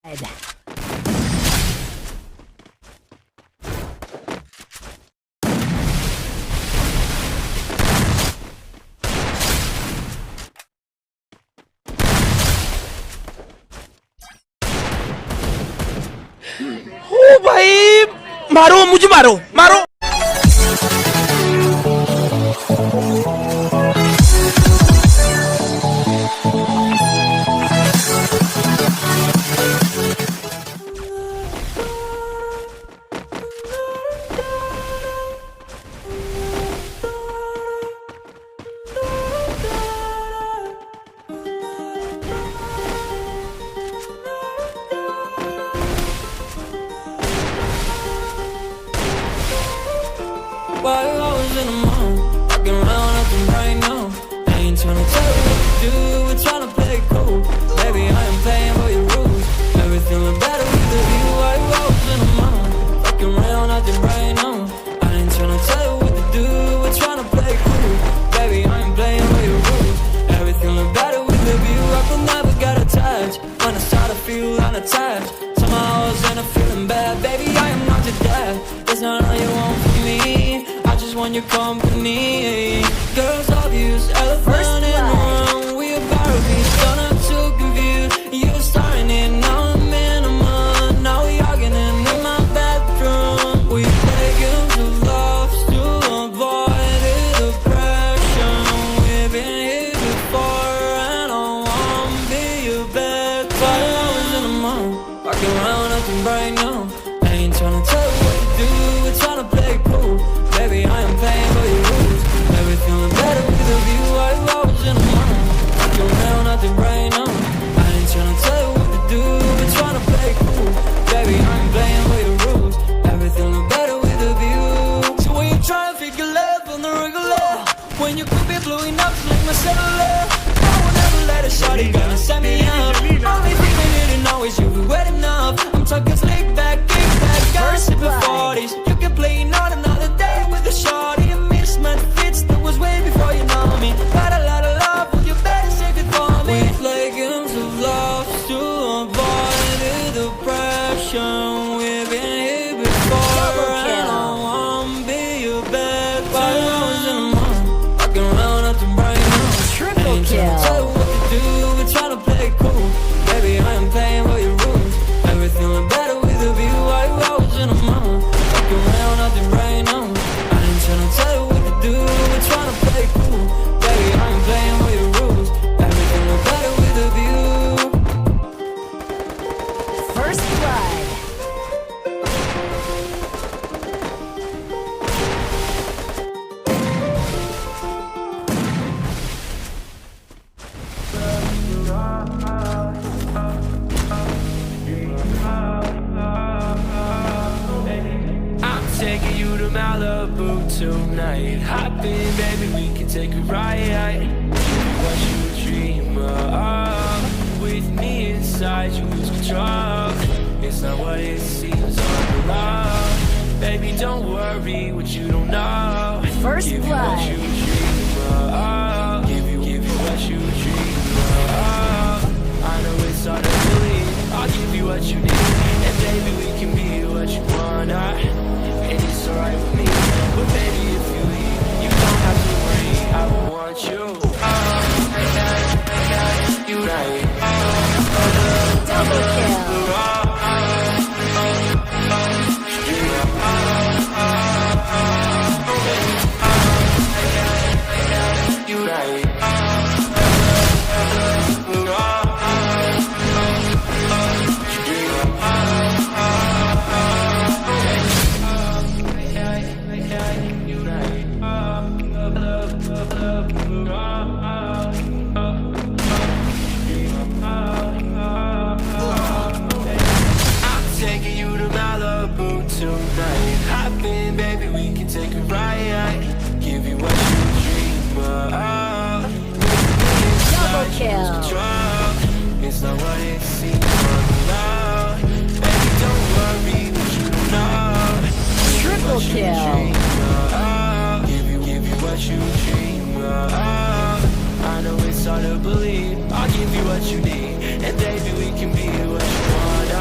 ओ भाई मारो, मुझे मारो मारो। While I was in the mall, walking around nothing right now. I ain't tryna tell you what to do, we're tryna play it cool. Baby, I am playing by your rules. Everything look better with the view. While I was in the mall, walking around nothing right now. I ain't tryna tell you what to do, we're tryna play it cool. Baby, I am playing by your rules. Everything look better with the view. I could never get attached when I start to feel unattached. Somehow I was in a feeling bad. Baby, I am not your dad. That's not all you want from me. I just want your company. Girls obvious, elephant in the room. We about to be done up too confused. You're starting it, now I'm in a month. Now we arguing in my bedroom. We play games of love to avoid the depression. We've been here before and I wanna be your bed. While I was in the mall, walking around nothing right now. I ain't tryna tell you what to do, we're tryna play it cool. Baby, I am playing by your rules. Everything look better with the view. I was in the mall, walking around nothing right now. I ain't tryna tell you what to do, we're tryna play it cool. Baby, I am playing by your rules. Everything look better with the view. So when you try to figure love on the regular, when you could be blowing up like my cellular, I will never let a shawty gonna set me up. Only thing we need to know is you be wet enough. I'm talking slick back, kick back, got sipping 40s. You can play not another day with a shawty. A mismatch fits that was way before you know me. Got a lot of love, but you better save it for me. We play games of love to avoid the depression. We've been here before and I wanna be your bed. While I was in the mall, walking around nothing right now. Triple I ain't tryna kill. tell you what to do, we're tryna play it cool. Baby, I am playing by your rules. Everything look better with a view. I was in a mall, walking around nothing right now. I ain't tryna tell you what to do, we're tryna play it cool. Baby, I am playing by your rules. Everything look better with a view. First blood. I'm taking you to Malibu tonight. Hop in, baby, we can take a ride. Give you what you dream of. With me inside, you lose control. It's not what it seems on the love. Baby, don't worry what you don't know. First Give you blood. what you dream of. Give you what you dream of. I know it's hard to believe. I'll give you what you need, and baby, we can be what you wanna. And it's alright with me, but baby, if you leave, you don't have to worry. I want you. You right. Double kill. You right. Tonight, hop in, baby, we can take a ride. Give you what you dream of. Double kill. It's not what it seems on the love. Baby, don't worry what you don't know. Triple kill. Give you what you dream of. I know it's hard to believe. I'll give you what you need, and baby, we can be what you want.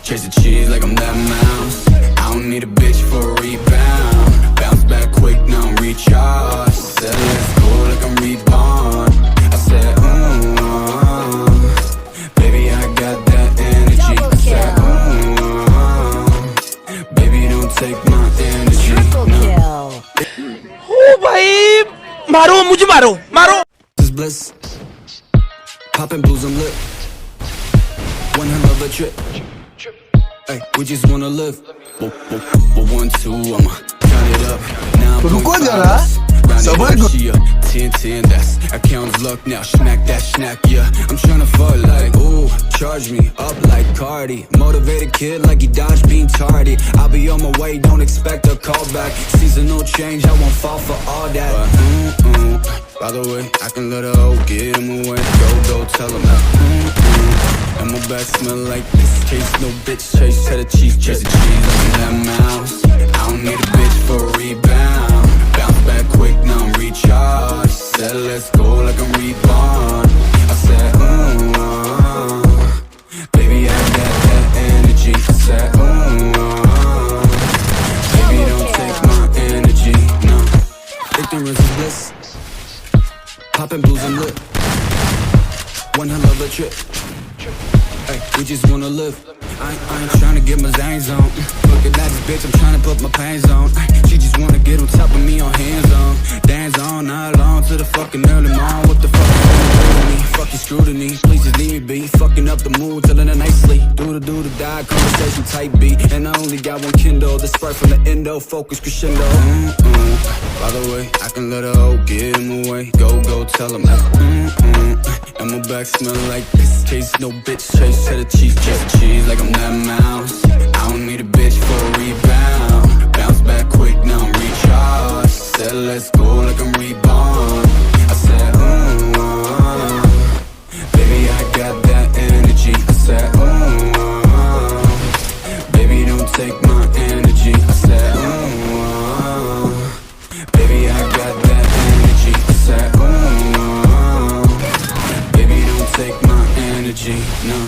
chase the cheese like I'm that mouse. I don't need a bitch for a rebound. Bounce back quick, now I'm recharged. Said let's go like I'm reborn. I said baby I got that energy. I said baby don't take my energy. Triple No. kill. ओ भाई मारो मुझे मारो मारो This is bliss. Poppin' blues, I'm lit. One hell of a trip. Hey, we just wanna live. But 1, 2, I'ma count it up. Now I'm रुको going जरा, सबर करो। she up 10, that's account's luck now. Smack that snack, yeah. I'm tryna fuck like, ooh, charge me up like Cardi. Motivated kid like he dodged being tardy. I'll be on my way, don't expect a call back. Seasonal change, I won't fall for all that. By the way, I can let her out, get him away. Go, tell him that. And my back smell like this. Case no bitch, chase cheddar cheese, chase the cheese like I'm that mouse. I don't need a bitch for a rebound. Bounce back quick, now I'm recharged. Said let's go like I'm reborn. I said, baby I got that energy. I said, baby don't take my energy, no. Ignorance is bliss. Poppin' blues, I'm lit. One hell of a trip. Hey, we just wanna live. I ain't tryna get my zangs on. Looking at this bitch, I'm tryna put my pains on. She just wanna get on top of me on hands on. Dance on, all along to the fucking early morn. What the fuck is with me? Fucking scrutiny, please just leave me be. Fucking up the mood, telling her nicely. Do the die, conversation type beat. And I only got one Kindle, the spark from the endo, focus crescendo. By the way, I can let her out, get him away. Go, tell him that. And my back smell like this. Case no bitch, chase cheddar cheese, chase the cheese like I'm that mouse. I don't need a bitch for a rebound. Bounce back quick, now I'm recharged. Said let's go like I'm reborn. I said, baby I got that energy. I said, baby don't take my energy. I said, baby I got that energy. I said, baby don't take my energy, no.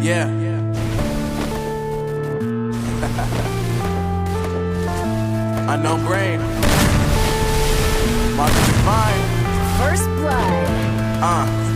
Yeah. Unknown brain. Market divine. First blood.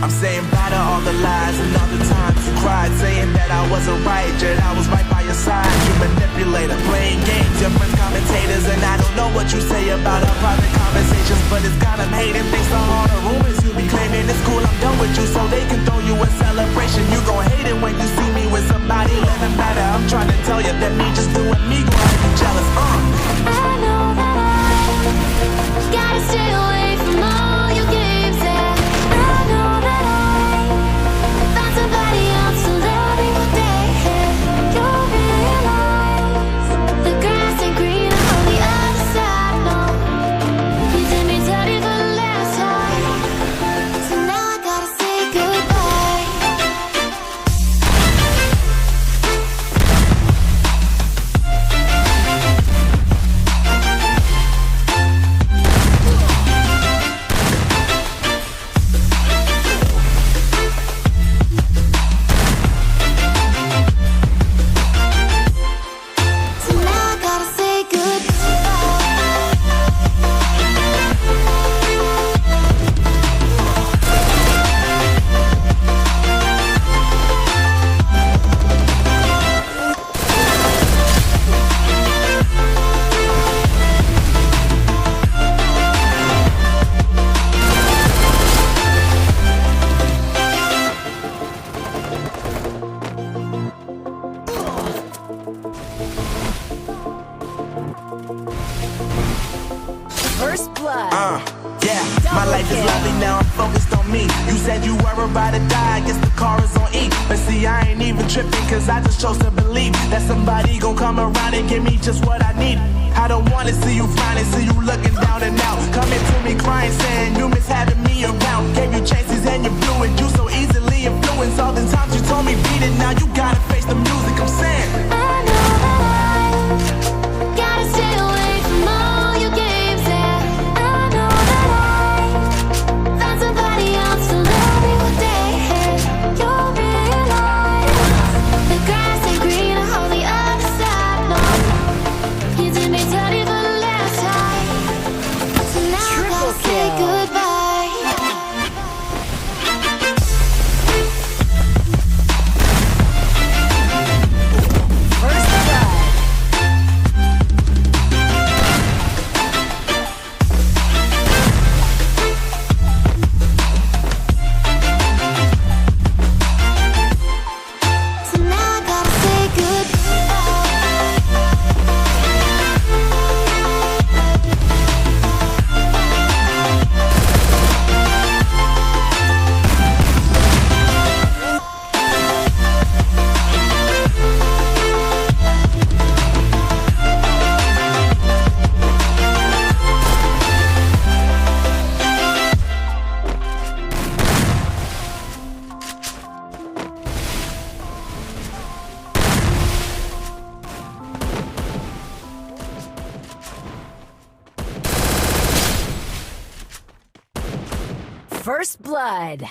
I'm saying bye to all the lies and all the times you cried, saying that I wasn't right, yet I was right by your side. You manipulator, playing games, different commentators, and I don't know what you say about our private conversations, but it's got them hating thanks to all the rumors you be claiming. It's cool, I'm done with you, so they can throw you a celebration. You gon' hate it when you see me with somebody, living better. I'm trying to tell you that me just doing me gon' have you jealous. I know that I gotta stay away from all your games, and I know that I found somebody else to love you day. You'll realize the grass ain't greener on the other side, no. You did me dirty for the last time, so now I gotta say goodbye. So now I gotta say First blood. Yeah, my life is lovely now, I'm focused on me. You said you were about to die, I guess the car is on E. But see, I ain't even tripping, cause I just chose to believe that somebody gon' come around and give me just what I need. I don't wanna see you frowning, see you looking down and out, coming to me crying, saying you miss having me around. Gave you chances and and you blew it. You so easily influenced. All the times you told me beat it. Now you gotta face the music. I'm saying I know that I gotta stay away from all your games. Yeah, I know that I found somebody else to love me one day. You'll realize the grass ain't greener on the other side. No, you did me dirty for the last time. So now I gotta say goodbye. First blood. So now I gotta say First blood.